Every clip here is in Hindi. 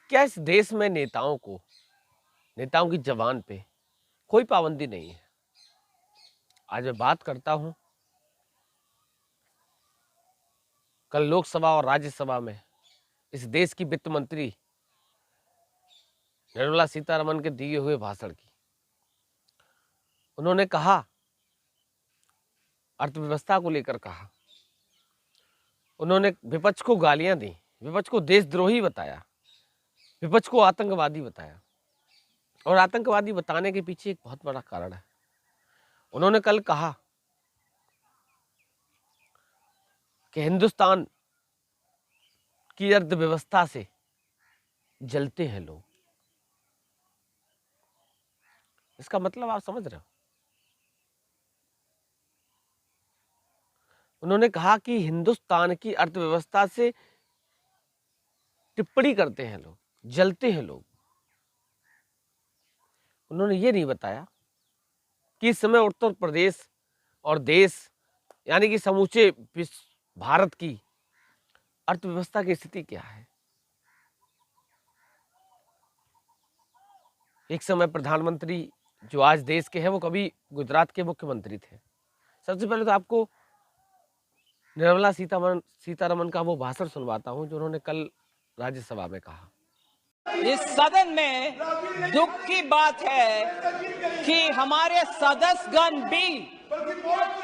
क्या इस देश में नेताओं की जबान पे कोई पाबंदी नहीं है? आज मैं बात करता हूं, कल लोकसभा और राज्यसभा में इस देश की वित्त मंत्री निर्मला सीतारमण के दिए हुए भाषण की। उन्होंने कहा, अर्थव्यवस्था को लेकर कहा, उन्होंने विपक्ष को गालियां दी, विपक्ष को देशद्रोही बताया, विपक्ष को आतंकवादी बताया। और आतंकवादी बताने के पीछे एक बहुत बड़ा कारण है। उन्होंने कल कहा कि हिंदुस्तान की अर्थव्यवस्था से जलते हैं लोग। इसका मतलब आप समझ रहे हो? उन्होंने कहा कि हिंदुस्तान की अर्थव्यवस्था से टिप्पणी करते हैं लोग, जलते हैं लोग। उन्होंने ये नहीं बताया कि इस समय उत्तर प्रदेश और देश यानी कि समूचे विश्व भारत की अर्थव्यवस्था की स्थिति क्या है। एक समय प्रधानमंत्री जो आज देश के हैं वो कभी गुजरात के मुख्यमंत्री थे। सबसे पहले तो आपको निर्मला सीतारमण का वो भाषण सुनवाता हूं जो उन्होंने कल राज्यसभा में कहा। इस सदन में दुख की बात है कि हमारे सदस्यगण भी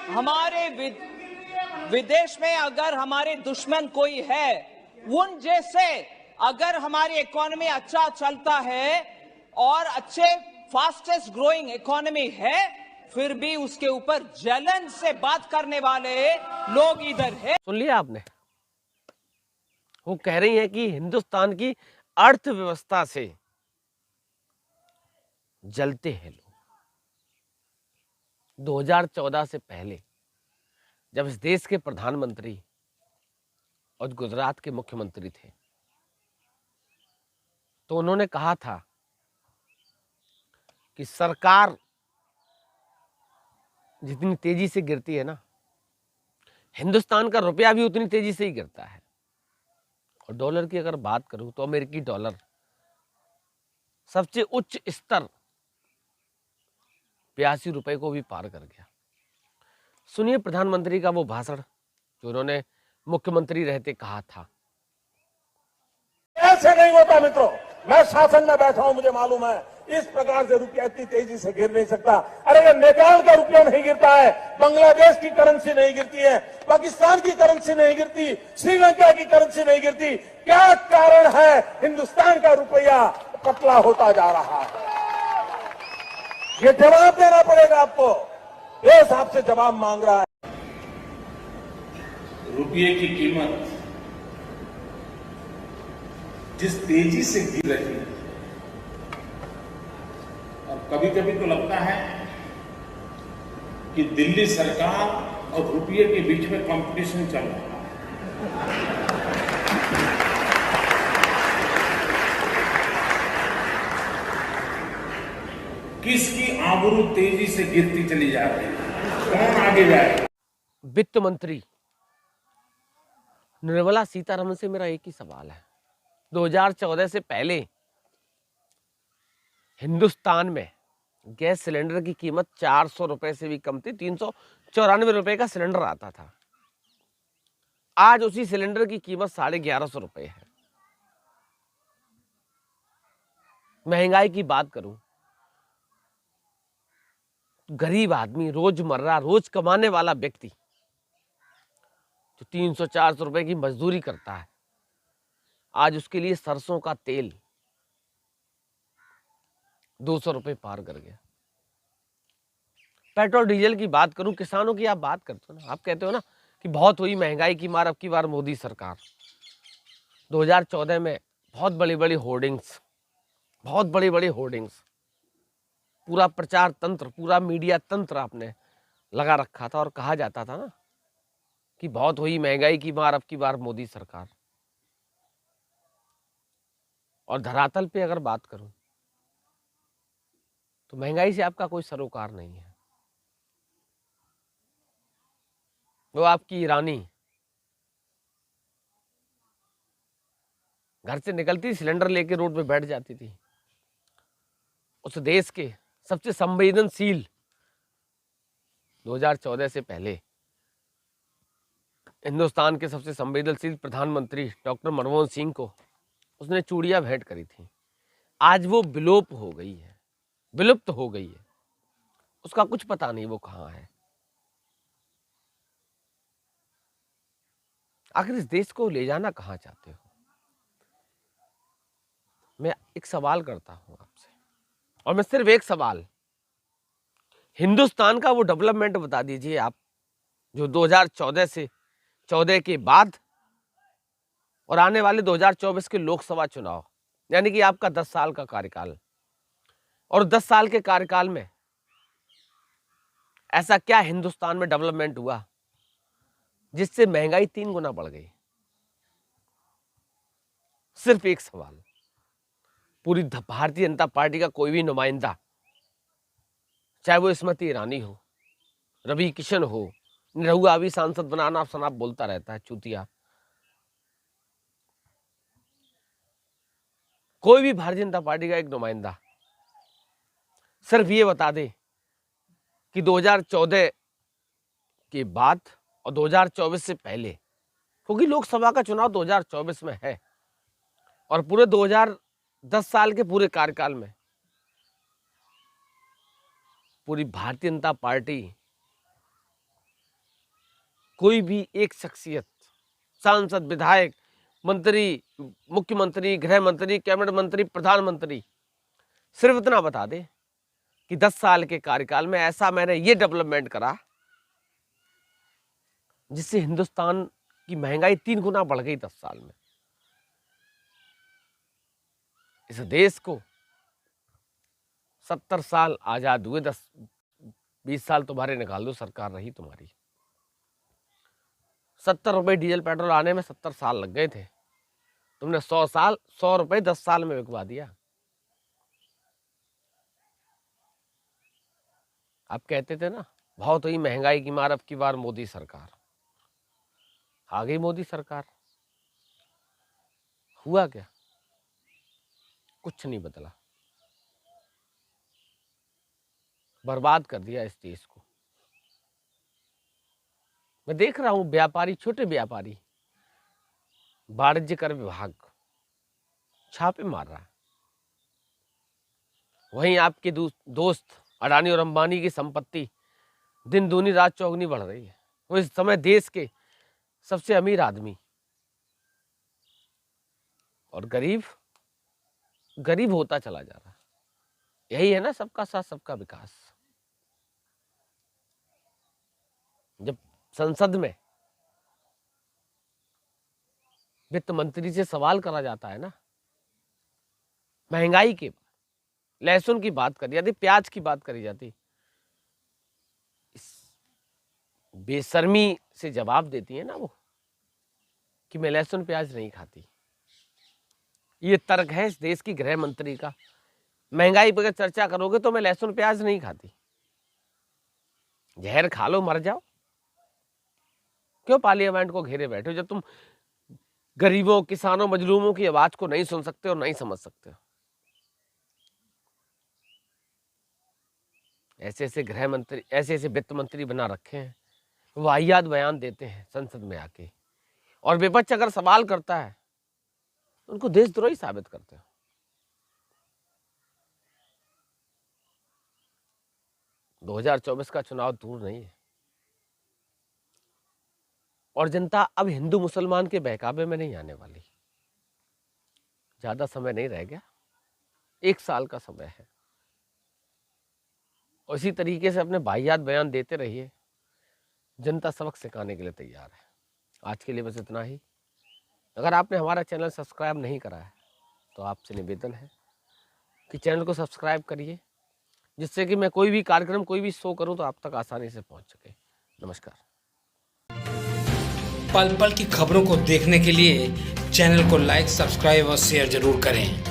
हमारे विदेश में अगर हमारे दुश्मन कोई है, उन जैसे अगर हमारी इकोनॉमी अच्छा चलता है और अच्छे फास्टेस्ट ग्रोइंग इकोनॉमी है, फिर भी उसके ऊपर जलन से बात करने वाले लोग इधर है। सुन लिया आपने? वो कह रही हैं कि हिंदुस्तान की अर्थव्यवस्था से जलते हैं लोग। 2014 से पहले जब इस देश के प्रधानमंत्री और गुजरात के मुख्यमंत्री थे तो उन्होंने कहा था कि सरकार जितनी तेजी से गिरती है ना, हिंदुस्तान का रुपया भी उतनी तेजी से ही गिरता है। और डॉलर की अगर बात करूं तो अमेरिकी डॉलर सबसे उच्च स्तर 82 रुपए को भी पार कर गया। सुनिए प्रधानमंत्री का वो भाषण जो उन्होंने मुख्यमंत्री रहते कहा था। ऐसे नहीं होता मित्रों, मैं शासन में बैठा हूं, मुझे मालूम है इस प्रकार से रुपया इतनी तेजी से गिर नहीं सकता। अरे ये नेपाल का रुपया नहीं गिरता है, बांग्लादेश की करेंसी नहीं गिरती है, पाकिस्तान की करेंसी नहीं गिरती, श्रीलंका की करेंसी नहीं गिरती। क्या कारण है हिंदुस्तान का रुपया पतला होता जा रहा है? ये जवाब देना पड़ेगा आपको। देश आपसे जवाब मांग रहा है। रुपये की कीमत जिस तेजी से गिर रही है, और कभी कभी तो लगता है कि दिल्ली सरकार और रुपये के बीच में कंपटीशन चल रहा है। किसकी आबरू तेजी से गिरती चली जा रही है, कौन आगे जाए? वित्त मंत्री निर्मला सीतारमण से मेरा एक ही सवाल है, 2014 से पहले हिंदुस्तान में गैस सिलेंडर की कीमत 400 रुपए से भी कम थी, 394 रुपए का सिलेंडर आता था। आज उसी सिलेंडर की कीमत 1150 रुपए है। महंगाई की बात करूं, गरीब आदमी, रोजमर्रा रोज कमाने वाला व्यक्ति जो 300-400 रुपए की मजदूरी करता है, आज उसके लिए सरसों का तेल 200 रुपए पार कर गया। पेट्रोल डीजल की बात करूं, किसानों की आप बात करते हो ना, आप कहते हो ना कि बहुत हुई महंगाई की मार, अब की बार मोदी सरकार। 2014 में बहुत बड़ी बड़ी होर्डिंग्स, पूरा प्रचार तंत्र, पूरा मीडिया तंत्र आपने लगा रखा था और कहा जाता था ना कि बहुत हुई महंगाई की मार, अब की बार मोदी सरकार। और धरातल पे अगर बात करूं तो महंगाई से आपका कोई सरोकार नहीं है। वो आपकी रानी घर से निकलती सिलेंडर लेके रोड पे बैठ जाती थी। उस देश के सबसे संवेदनशील 2014 से पहले हिंदुस्तान के सबसे संवेदनशील प्रधानमंत्री डॉक्टर मनमोहन सिंह को उसने चूड़ियां भेंट करी थी। आज वो विलोप हो गई है, विलुप्त हो गई है। उसका कुछ पता नहीं वो कहाँ है। आखिर इस देश को ले जाना कहाँ चाहते हो? मैं एक सवाल करता हूं आपसे, और मैं सिर्फ एक सवाल, हिंदुस्तान का वो डेवलपमेंट बता दीजिए आप जो 2014 के बाद और आने वाले 2024 के लोकसभा चुनाव, यानी कि आपका 10 साल का कार्यकाल, और 10 साल के कार्यकाल में ऐसा क्या हिंदुस्तान में डेवलपमेंट हुआ जिससे महंगाई 3 गुना बढ़ गई? सिर्फ एक सवाल। पूरी भारतीय जनता पार्टी का कोई भी नुमाइंदा, चाहे वो स्मृति ईरानी हो, रवि किशन हो, निरहुआ अभी सांसद बनाना सनाप बोलता रहता है, चूतिया, कोई भी भारतीय जनता पार्टी का एक नुमाइंदा सिर्फ ये बता दे कि 2014 के बाद और 2024 से पहले, क्योंकि लोकसभा का चुनाव 2024 में है, और पूरे 2010 साल के पूरे कार्यकाल में पूरी भारतीय जनता पार्टी कोई भी एक शख्सियत, सांसद, विधायक, मंत्री, मुख्यमंत्री, गृह मंत्री, कैबिनेट मंत्री, प्रधानमंत्री, सिर्फ इतना बता दे कि 10 साल के कार्यकाल में ऐसा मैंने ये डेवलपमेंट करा जिससे हिंदुस्तान की महंगाई 3 गुना बढ़ गई 10 साल में। इस देश को 70 साल आजाद हुए, 10-20 साल तुम्हारे निकाल दो, सरकार रही तुम्हारी। 70 रुपए डीजल पेट्रोल आने में 70 साल लग गए थे, तुमने 100 रुपए 10 साल में बिकवा दिया। आप कहते थे ना बहुत ही महंगाई की मार, अब की बार मोदी सरकार। आ गई मोदी सरकार, हुआ क्या? कुछ नहीं बदला, बर्बाद कर दिया इस देश को। मैं देख रहा हूं व्यापारी, छोटे व्यापारी, वाणिज्य कर विभाग छापे मार रहा है। वहीं आपके दोस्त अडानी और अंबानी की संपत्ति दिन दूनी रात चौगुनी बढ़ रही है। वो इस समय देश के सबसे अमीर आदमी, और गरीब होता चला जा रहा है। यही है ना सबका साथ सबका विकास। जब संसद में वित्त मंत्री से सवाल करा जाता है ना, महंगाई के, लहसुन की बात करी जाती, प्याज की बात करी जाती, इस बेशर्मी से जवाब देती है ना वो कि मैं लहसुन प्याज नहीं खाती। ये तर्क है इस देश की गृह मंत्री का। महंगाई पर चर्चा करोगे तो मैं लहसुन प्याज नहीं खाती। जहर खा लो, मर जाओ। क्यों पार्लियामेंट को घेरे बैठे हो जब तुम गरीबों, किसानों, मजलूमों की आवाज को नहीं सुन सकते और नहीं समझ सकते हो? ऐसे ऐसे गृह मंत्री, ऐसे ऐसे वित्त मंत्री बना रखे हैं, वाहियात बयान देते हैं संसद में आके, और विपक्ष अगर सवाल करता है उनको देशद्रोही साबित करते हो। दो 2024 का चुनाव दूर नहीं है, और जनता अब हिंदू मुसलमान के बहकावे में नहीं आने वाली। ज्यादा समय नहीं रह गया, 1 साल का समय है। उसी तरीके से अपने वाहियात बयान देते रहिए, जनता सबक सिखाने के लिए तैयार है। आज के लिए बस इतना ही। अगर आपने हमारा चैनल सब्सक्राइब नहीं करा है तो आपसे निवेदन है कि चैनल को सब्सक्राइब करिए, जिससे कि मैं कोई भी कार्यक्रम, कोई भी शो करूं तो आप तक आसानी से पहुंच सके। नमस्कार। पल पल की खबरों को देखने के लिए चैनल को लाइक, सब्सक्राइब और शेयर जरूर करें।